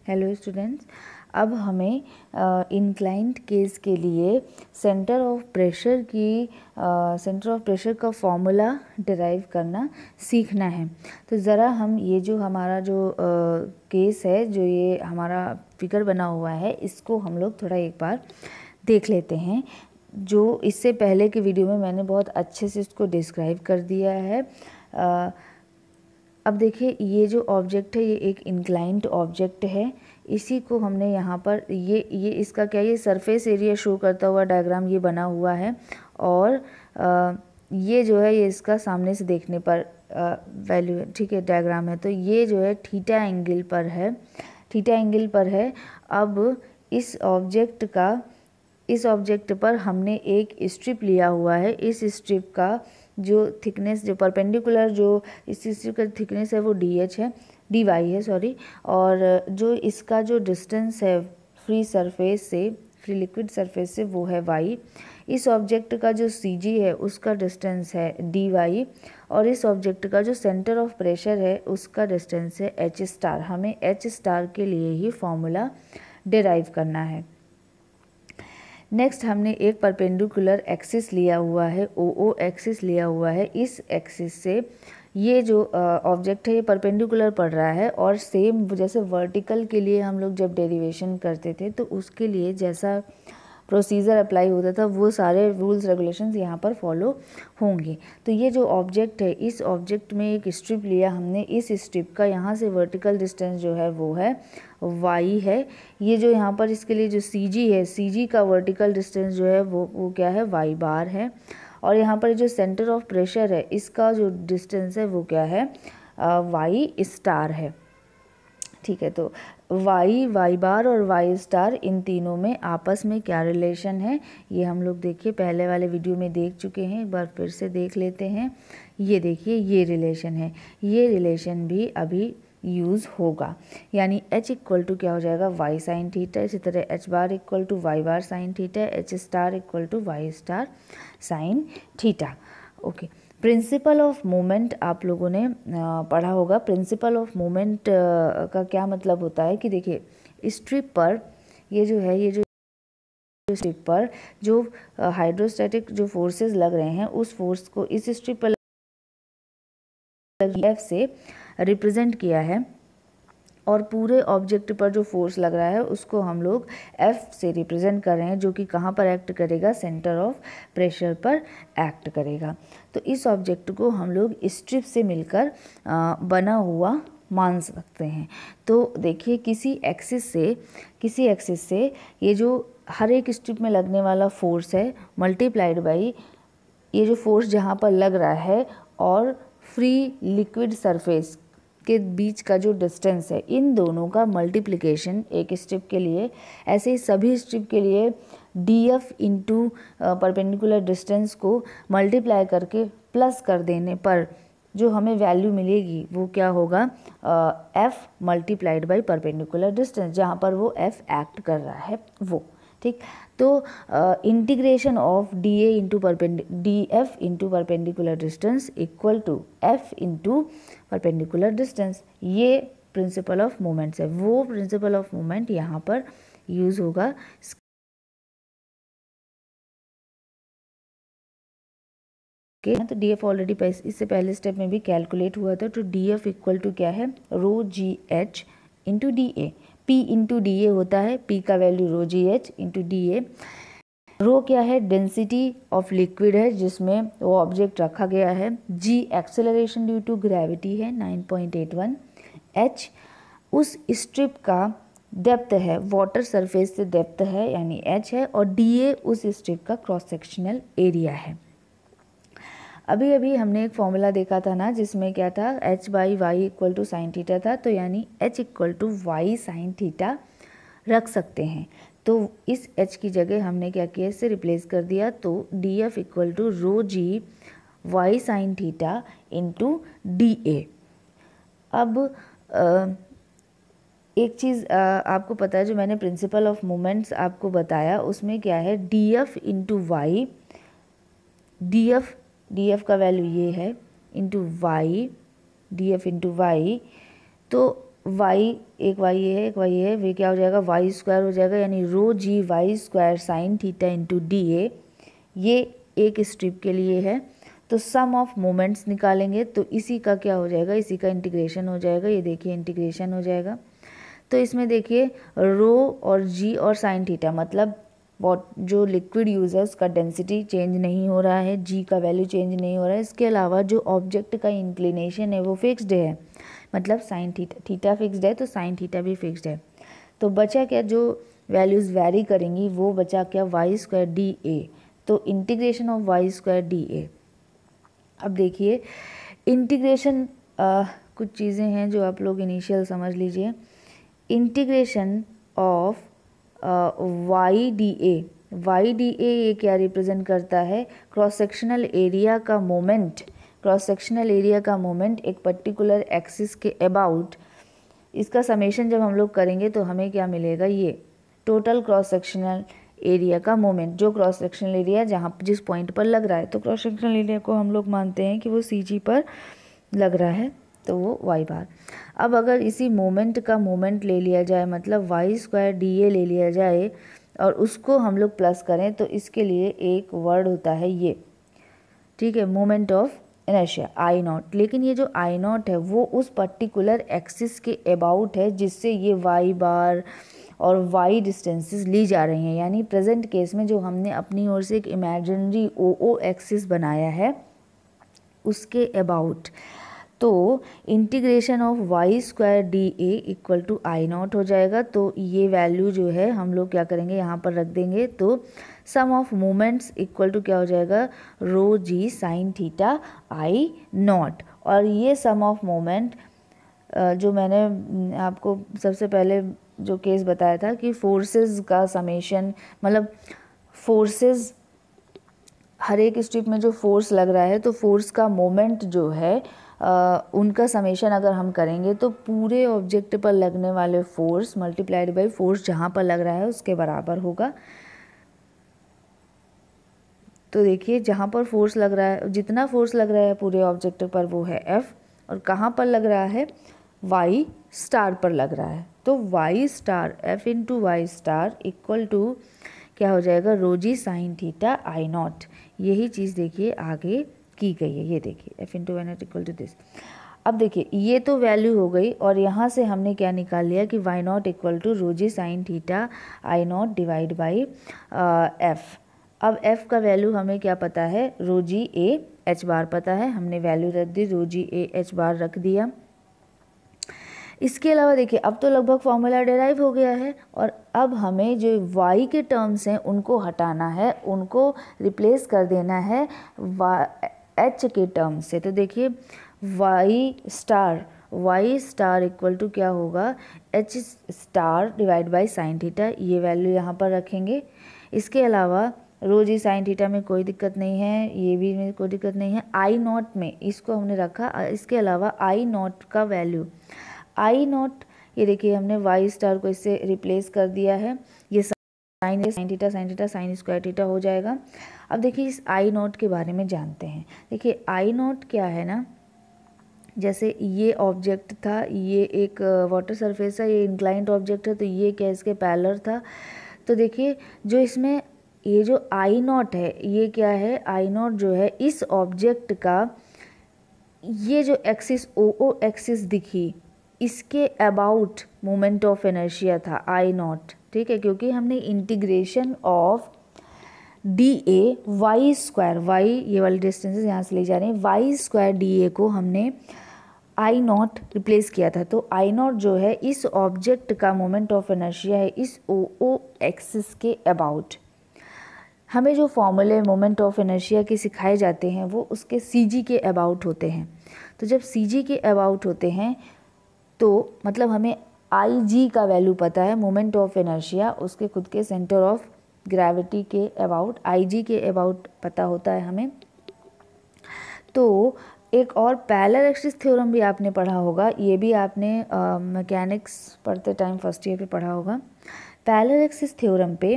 Hello students, अब हमें inclined case के लिए सेंटर ऑफ प्रेशर का फॉर्मूला डिराइव करना सीखना है। तो ज़रा हम ये जो हमारा जो केस है, जो ये हमारा फिगर बना हुआ है, इसको हम लोग थोड़ा एक बार देख लेते हैं। जो इससे पहले के वीडियो में मैंने बहुत अच्छे से इसको डिस्क्राइब कर दिया है। अब देखिए, ये जो ऑब्जेक्ट है ये एक इंक्लाइंड ऑब्जेक्ट है। इसी को हमने यहाँ पर ये इसका क्या, ये सरफेस एरिया शो करता हुआ डायग्राम ये बना हुआ है। और ये जो है ये इसका सामने से देखने पर वैल्यू, ठीक है, डायग्राम है। तो ये जो है थीटा एंगल पर है। अब इस ऑब्जेक्ट पर हमने एक स्ट्रिप लिया हुआ है। इस स्ट्रिप का जो थिकनेस, जो परपेंडिकुलर जो इस स्ट्रिप का थिकनेस है वो dy है सॉरी। और जो इसका जो डिस्टेंस है फ्री लिक्विड सरफेस से वो है y। इस ऑब्जेक्ट का जो cg है उसका डिस्टेंस है dy। और इस ऑब्जेक्ट का जो सेंटर ऑफ प्रेशर है उसका डिस्टेंस है h स्टार। हमें h स्टार के लिए ही फॉर्मूला डिराइव करना है। नेक्स्ट हमने एक परपेंडिकुलर एक्सिस लिया हुआ है, OO एक्सिस लिया हुआ है। इस एक्सिस से ये जो ऑब्जेक्ट है ये परपेंडिकुलर पड़ रहा है। और सेम जैसे वर्टिकल के लिए हम लोग जब डेरिवेशन करते थे तो उसके लिए जैसा प्रोसीजर अप्लाई होता था वो सारे रूल्स रेगुलेशंस यहाँ पर फॉलो होंगे। तो ये जो ऑब्जेक्ट है, इस ऑब्जेक्ट में एक स्ट्रिप लिया हमने। इस स्ट्रिप का यहाँ से वर्टिकल डिस्टेंस जो है वो है y है। ये जो यहाँ पर इसके लिए जो cg है, cg का वर्टिकल डिस्टेंस जो है वो क्या है, y बार है। और यहाँ पर जो सेंटर ऑफ प्रेशर है इसका जो डिस्टेंस है वो क्या है, y स्टार है। ठीक है, तो y बार और y स्टार, इन तीनों में आपस में क्या रिलेशन है ये हम लोग देखिए पहले वाले वीडियो में देख चुके हैं, एक बार फिर से देख लेते हैं। ये देखिए ये रिलेशन है, ये रिलेशन भी अभी यूज़ होगा। यानी h इक्वल टू क्या हो जाएगा, y साइन थीटा। इसी तरह h bar equal to y bar sine theta, h star equal to y star sine theta. Okay, principle of moment आप लोगों ने पढ़ा होगा। प्रिंसिपल ऑफ मोमेंट का क्या मतलब होता है कि देखिए स्ट्रिप पर ये जो स्ट्रिप पर जो हाइड्रोस्टैटिक जो फोर्सेस लग रहे हैं उस फोर्स को इस स्ट्रिप पर F से रिप्रेजेंट किया है। और पूरे ऑब्जेक्ट पर जो फोर्स लग रहा है उसको हम लोग F से रिप्रेजेंट कर रहे हैं, जो कि कहाँ पर एक्ट करेगा, सेंटर ऑफ प्रेशर पर एक्ट करेगा। तो इस ऑब्जेक्ट को हम लोग स्ट्रिप से मिलकर बना हुआ मान सकते हैं। तो देखिए किसी एक्सिस से ये जो हर एक स्ट्रिप में लगने वाला फोर्स है मल्टीप्लाइड बाई ये जो फोर्स जहाँ पर लग रहा है और फ्री लिक्विड सरफेस के बीच का जो डिस्टेंस है, इन दोनों का मल्टीप्लिकेशन एक स्ट्रिप के लिए, ऐसे ही सभी स्ट्रिप के लिए df इंटू परपेंडिकुलर डिस्टेंस को मल्टीप्लाई करके प्लस कर देने पर जो हमें वैल्यू मिलेगी वो क्या होगा, f multiplied by perpendicular distance, जहाँ पर वो f एक्ट कर रहा है वो। ठीक, तो integration of df into perpendicular distance equal to f into perpendicular distance, ये प्रिंसिपल ऑफ मोमेंट्स है। वो प्रिंसिपल ऑफ मोमेंट यहाँ पर यूज होगा। तो df ऑलरेडी इससे पहले स्टेप में भी कैलकुलेट हुआ था। तो df इक्वल टू क्या है, rho G H into D A. p into D A होता है, p का value rho G H into D A. Rho क्या है, डेंसिटी ऑफ लिक्विड है जिसमें वो ऑब्जेक्ट रखा गया है। g acceleration due to gravity है 9.81। h उस स्ट्रिप का डेप्थ है, वाटर सरफेस से डेप्थ है यानी h है। और dA उस स्ट्रिप का क्रॉस सेक्शनल एरिया है। अभी अभी हमने एक फॉर्मूला देखा था ना जिसमें क्या था, h by y equal to sine theta था। तो यानी h equal to y sine theta रख सकते हैं। तो इस h की जगह हमने क्या किया, इससे रिप्लेस कर दिया। तो df equal to rho ji y sine theta into D A. अब एक चीज़ आपको पता है, जो मैंने प्रिंसिपल ऑफ मोमेंट्स आपको बताया उसमें क्या है, df इंटू वाई, df का वैल्यू ये है into y, df into y. तो वाई, एक वाई ये है, एक वाई ये है, वे क्या हो जाएगा, वाई स्क्वायर हो जाएगा, यानी rho ji Y square sine theta into D A, ये एक स्ट्रिप के लिए है। तो सम ऑफ मोमेंट्स निकालेंगे तो इसी का क्या हो जाएगा, इसी का इंटीग्रेशन हो जाएगा। ये देखिए इंटीग्रेशन हो जाएगा। तो इसमें देखिए रो और जी और साइन थीटा, मतलब जो लिक्विड यूज़ है उसका डेंसिटी चेंज नहीं हो रहा है, जी का वैल्यू चेंज नहीं हो रहा है। इसके अलावा जो ऑब्जेक्ट का इंक्लिनेशन है वो फिक्स्ड है, मतलब साइन थीटा फिक्स्ड है तो साइन थीटा भी फिक्स्ड है। तो बचा क्या, जो वैल्यूज़ वैरी करेंगी वो बचा क्या, वाई स्क्वायर डी ए। तो integration of Y square D A. अब देखिए इंटीग्रेशन, कुछ चीज़ें हैं जो आप लोग इनिशियल समझ लीजिए। Integration of y d a, y d ए ये क्या रिप्रेजेंट करता है, क्रॉस सेक्शनल एरिया का मोमेंट, क्रॉस सेक्शनल एरिया का मोमेंट एक पर्टिकुलर एक्सिस के अबाउट, इसका समेशन जब हम लोग करेंगे तो हमें क्या मिलेगा, ये टोटल क्रॉस सेक्शनल एरिया का मोमेंट, जो क्रॉस सेक्शनल एरिया जहाँ जिस पॉइंट पर लग रहा है, तो क्रॉस सेक्शनल एरिया को हम लोग मानते हैं कि वो सी जी पर लग रहा है, तो वो वाई बार। अब अगर इसी मोमेंट का मोमेंट ले लिया जाए, मतलब वाई स्क्वायर डी ए ले लिया जाए और उसको हम लोग प्लस करें, तो इसके लिए एक वर्ड होता है ये, ठीक है, moment of inertia I not. लेकिन ये जो आई नॉट है वो उस पर्टिकुलर एक्सिस के अबाउट है जिससे ये वाई बार और वाई डिस्टेंसेस ली जा रही हैं। यानी प्रेजेंट केस में जो हमने अपनी ओर से एक इमेजिनरी ओ ओ एक्सिस बनाया है उसके अबाउट। तो integration of Y square D a equal to I naught हो जाएगा। तो ये वैल्यू जो है हम लोग क्या करेंगे, यहाँ पर रख देंगे। तो सम ऑफ मोमेंट्स इक्वल टू क्या हो जाएगा, रो जी साइन थीटा आई नॉट। और ये सम ऑफ मोमेंट जो मैंने आपको सबसे पहले जो केस बताया था कि फोर्सेस का समेशन, मतलब फोर्सेस, हर एक स्ट्रिप में जो फोर्स लग रहा है तो फोर्स का मोमेंट जो है उनका समेशन अगर हम करेंगे तो पूरे ऑब्जेक्ट पर लगने वाले फोर्स मल्टीप्लाइड बाय फोर्स जहाँ पर लग रहा है उसके बराबर होगा। तो देखिए जहाँ पर फोर्स लग रहा है, जितना फोर्स लग रहा है पूरे ऑब्जेक्ट पर वो है F, और कहाँ पर लग रहा है, वाई स्टार पर लग रहा है। तो y star F into y star equal to क्या हो जाएगा, रोजी साइन थीटा आई नॉट। यही चीज़ देखिए आगे की गई है, ये देखिए F into y naught equal to this. अब देखिए ये तो वैल्यू हो गई और यहाँ से हमने क्या निकाल लिया कि वाई नॉट इक्वल टू रोजी sine theta I not divide by F। अब F का वैल्यू हमें क्या पता है, रोजी ए एच बार पता है, हमने वैल्यू रख दी, रोजी ए एच बार रख दिया। इसके अलावा देखिए अब तो लगभग फॉर्मूला डेराइव हो गया है और अब हमें जो y के टर्म्स हैं उनको हटाना है, उनको रिप्लेस कर देना है h के टर्म्स से। तो देखिए y स्टार इक्वल टू क्या होगा, h star divide by sine theta, ये वैल्यू यहाँ पर रखेंगे। इसके अलावा रोजी साइन थीटा में कोई दिक्कत नहीं है, ये भी में कोई दिक्कत नहीं है, आई नॉट में इसको हमने रखा। इसके अलावा आई नॉट का वैल्यू, आई नॉट, ये देखिए हमने वाई स्टार को इससे रिप्लेस कर दिया है, ये sine theta sine square theta हो जाएगा। अब देखिए इस आई नॉट के बारे में जानते हैं। देखिए आई नॉट क्या है ना, जैसे ये ऑब्जेक्ट था, ये एक वाटर सरफेस है, ये इंक्लाइंट ऑब्जेक्ट है, तो ये क्या इसके पैरेलल था। तो देखिए जो इसमें ये जो आई नॉट है ये क्या है, आई नॉट जो है इस ऑब्जेक्ट का ये जो एक्सिस ओ ओ एक्सिस दिखी, इसके अबाउट मोमेंट ऑफ इनर्शिया था आई नॉट, ठीक है, क्योंकि हमने integration of d a y square, y ये वाली डिस्टेंसेस यहाँ से ले जा रहे हैं, वाई स्क्वायर डी ए को हमने आई नॉट रिप्लेस किया था। तो आई नॉट जो है इस ऑब्जेक्ट का मोमेंट ऑफ इनर्शिया है इस ओ ओ एक्सिस के अबाउट। हमें जो फॉर्मूले मोमेंट ऑफ इनर्शिया के सिखाए जाते हैं वो उसके सी जी के अबाउट होते हैं। तो जब सी जी के अबाउट होते हैं तो मतलब हमें आई जी का वैल्यू पता है, मोमेंट ऑफ इनर्शिया उसके खुद के सेंटर ऑफ ग्रेविटी के अबाउट, आई जी के अबाउट पता होता है हमें। तो एक और पैरेलल एक्सिस थ्योरम भी आपने पढ़ा होगा, ये भी आपने मैकेनिक्स पढ़ते टाइम फर्स्ट ईयर पे पढ़ा होगा। पैरेलल एक्सिस थ्योरम पे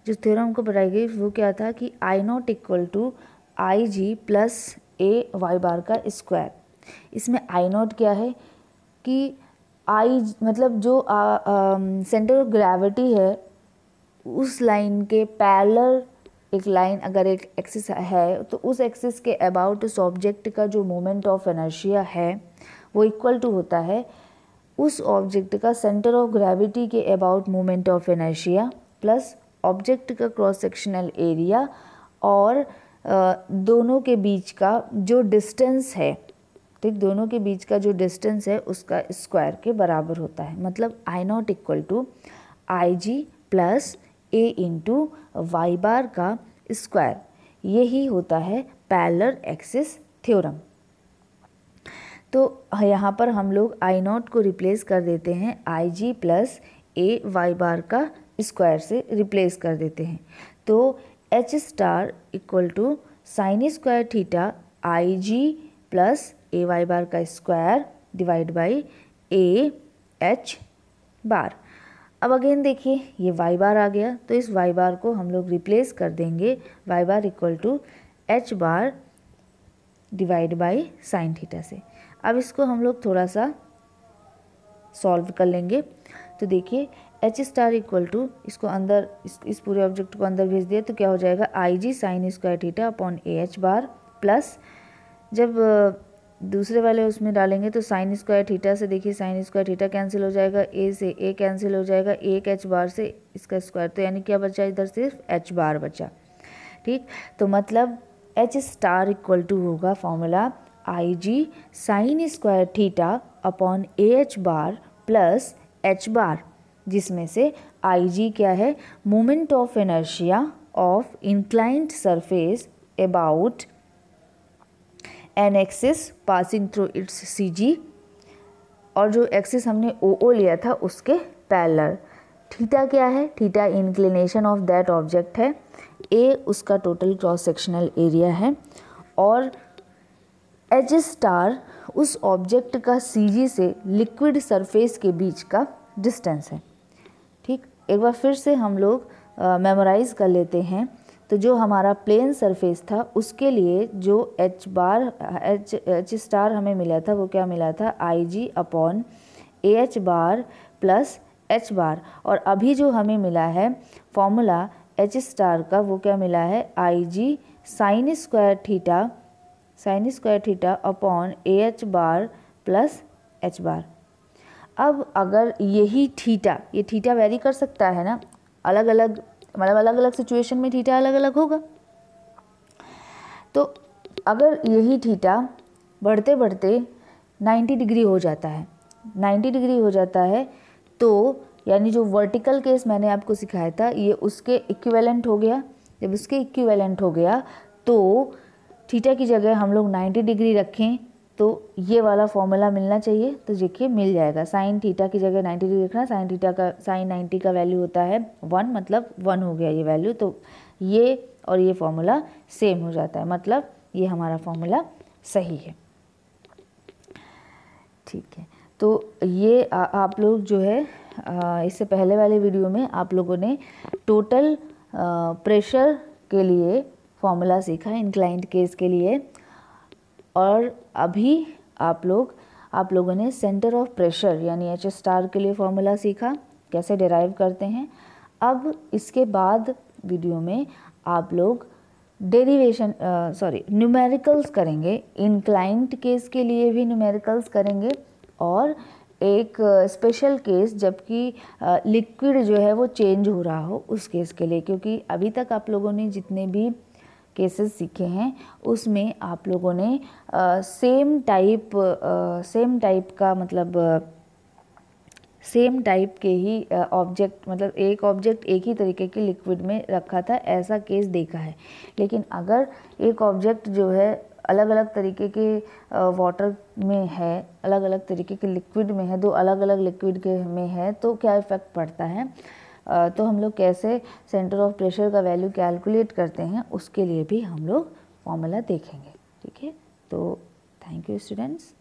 जो थ्योरम को पढ़ाई गई वो क्या था कि I naught equal to I G plus A Y bar का स्क्वायर। इसमें आई नॉट क्या है कि आई मतलब जो सेंटर ऑफ ग्रेविटी है उस लाइन के पैरेलल एक लाइन अगर एक एक्सिस है तो उस एक्सिस के अबाउट उस ऑब्जेक्ट का जो मोमेंट ऑफ इनर्शिया है वो इक्वल टू होता है उस ऑब्जेक्ट का सेंटर ऑफ ग्रेविटी के about moment of inertia plus object का क्रॉस सेक्शनल एरिया और दोनों के बीच का जो डिस्टेंस है, ठीक, दोनों के बीच का जो डिस्टेंस है उसका स्क्वायर के बराबर होता है। मतलब I naught equal to I G plus A into Y bar का स्क्वायर, यही होता है पैरेलल एक्सिस थ्योरम। तो यहाँ पर हम लोग आई नॉट को रिप्लेस कर देते हैं आई G plus A Y bar का स्क्वायर से रिप्लेस कर देते हैं। तो H star equal to sine square theta I G plus A Y bar का square divide by A H bar. अब अगेन देखिए ये वाई बार आ गया, तो इस वाई बार को हम लोग रिप्लेस कर देंगे y bar equal to h bar divide by sine theta से। अब इसको हम लोग थोड़ा सा सॉल्व कर लेंगे। तो देखिए एच स्टार इक्वल टू इसको अंदर इस पूरे ऑब्जेक्ट को अंदर भेज दिया तो क्या हो जाएगा I G sine square theta upon A H bar plus जब दूसरे वाले उसमें डालेंगे तो साइन स्क्वायर थीटा से देखिए साइन स्क्वायर थीटा कैंसिल हो जाएगा, ए से ए कैंसिल हो जाएगा, एक एच बार से इसका स्क्वायर, तो यानी क्या बचा इधर सिर्फ एच बार बचा। ठीक, तो मतलब एच स्टार इक्वल टू होगा formula I G sine square theta upon A H bar plus H bar, जिसमें से आई जी क्या है moment of inertia of inclined surface about an axis passing through its C G, और जो axis हमने ओ ओ लिया था उसके पैरेलल। थीटा क्या है, theta inclination of that object है, ए उसका टोटल क्रॉस सेक्शनल एरिया है, और एच स्टार उस ऑब्जेक्ट का सी जी से लिक्विड सरफेस के बीच का डिस्टेंस है। ठीक, एक बार फिर से हम लोग मेमोराइज कर लेते हैं। तो जो हमारा प्लेन सरफेस था उसके लिए जो एच स्टार हमें मिला था वो क्या मिला था I G upon A H bar plus H bar, और अभी जो हमें मिला है फॉर्मूला एच स्टार का वो क्या मिला है I G sine square theta upon A H bar plus H bar. अब अगर यही थीटा, ये थीटा वेरी कर सकता है ना, अलग अलग मतलब अलग अलग सिचुएशन में थीटा अलग अलग होगा। तो अगर यही थीटा बढ़ते बढ़ते 90 डिग्री हो जाता है, 90 डिग्री हो जाता है, तो यानी जो वर्टिकल केस मैंने आपको सिखाया था ये उसके इक्विवेलेंट हो गया। जब उसके इक्विवेलेंट हो गया तो थीटा की जगह हम लोग 90 डिग्री रखें तो ये वाला फॉर्मूला मिलना चाहिए। तो देखिए मिल जाएगा, साइन थीटा की जगह 90 डिग्री रखना, साइन 90 का वैल्यू होता है 1, मतलब 1 हो गया ये वैल्यू। तो ये और ये फॉर्मूला सेम हो जाता है, मतलब ये हमारा फॉर्मूला सही है। ठीक है, तो ये आप लोग जो है इससे पहले वाले वीडियो में आप लोगों ने टोटल प्रेशर के लिए फॉर्मूला सीखा इंक्लाइंड केस के लिए, और अभी आप लोगों ने सेंटर ऑफ प्रेशर यानी एच स्टार के लिए फॉर्मूला सीखा कैसे डिराइव करते हैं। अब इसके बाद वीडियो में आप लोग न्यूमेरिकल्स करेंगे, इंक्लाइंड केस के लिए भी न्यूमेरिकल्स करेंगे, और एक स्पेशल केस जबकि लिक्विड जो है वो चेंज हो रहा हो उस केस के लिए, क्योंकि अभी तक आप लोगों ने जितने भी केसेस सीखे हैं उसमें आप लोगों ने सेम टाइप का मतलब सेम टाइप के ही ऑब्जेक्ट, मतलब एक ऑब्जेक्ट एक ही तरीके के लिक्विड में रखा था, ऐसा केस देखा है। लेकिन अगर एक ऑब्जेक्ट जो है अलग अलग तरीके के वाटर में है, अलग अलग तरीके के लिक्विड में है, दो अलग अलग लिक्विड के में है, तो क्या इफ़ेक्ट पड़ता है, तो हम लोग कैसे सेंटर ऑफ प्रेशर का वैल्यू कैलकुलेट करते हैं उसके लिए भी हम लोग फॉर्मूला देखेंगे। ठीक है, तो थैंक यू स्टूडेंट्स।